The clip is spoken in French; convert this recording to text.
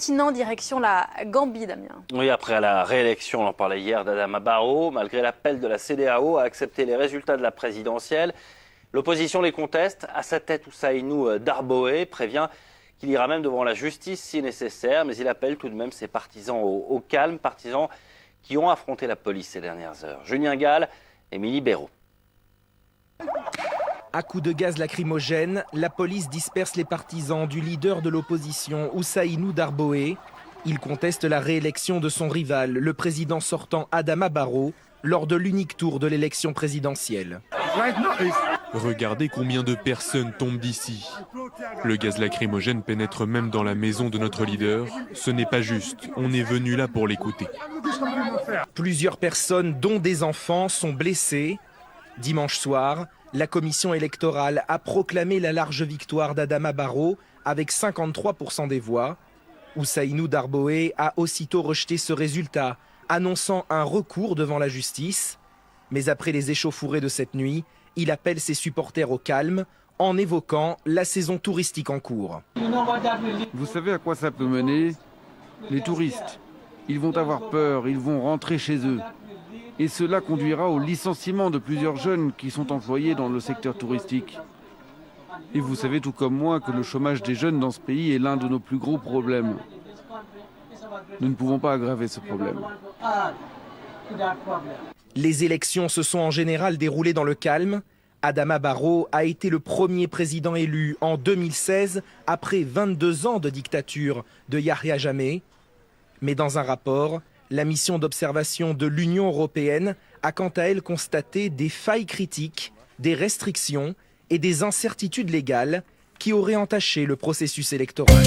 continent, direction la Gambie, Damien. Oui, après la réélection, on en parlait hier, d'Adama Barrow, malgré l'appel de la CEDEAO à accepter les résultats de la présidentielle, l'opposition les conteste. À sa tête, Ousseynou Darboe prévient qu'il ira même devant la justice si nécessaire, mais il appelle tout de même ses partisans au calme, partisans qui ont affronté la police ces dernières heures. Julien Gall, Émilie Béraud. À coups de gaz lacrymogène, la police disperse les partisans du leader de l'opposition, Ousseynou Darboe. Il conteste la réélection de son rival, le président sortant Adama Barrow, lors de l'unique tour de l'élection présidentielle. Regardez combien de personnes tombent d'ici. Le gaz lacrymogène pénètre même dans la maison de notre leader. Ce n'est pas juste, on est venu là pour l'écouter. Plusieurs personnes, dont des enfants, sont blessées. Dimanche soir, la commission électorale a proclamé la large victoire d'Adama Barrow avec 53% des voix. Ousseynou Darboe a aussitôt rejeté ce résultat, annonçant un recours devant la justice. Mais après les échauffourées de cette nuit, il appelle ses supporters au calme en évoquant la saison touristique en cours. Vous savez à quoi ça peut mener? Les touristes, ils vont avoir peur, ils vont rentrer chez eux. Et cela conduira au licenciement de plusieurs jeunes qui sont employés dans le secteur touristique. Et vous savez tout comme moi que le chômage des jeunes dans ce pays est l'un de nos plus gros problèmes. Nous ne pouvons pas aggraver ce problème. Les élections se sont en général déroulées dans le calme. Adama Barrow a été le premier président élu en 2016 après 22 ans de dictature de Yahya Jammeh. Mais dans un rapport, la mission d'observation de l'Union européenne a quant à elle constaté des failles critiques, des restrictions et des incertitudes légales qui auraient entaché le processus électoral.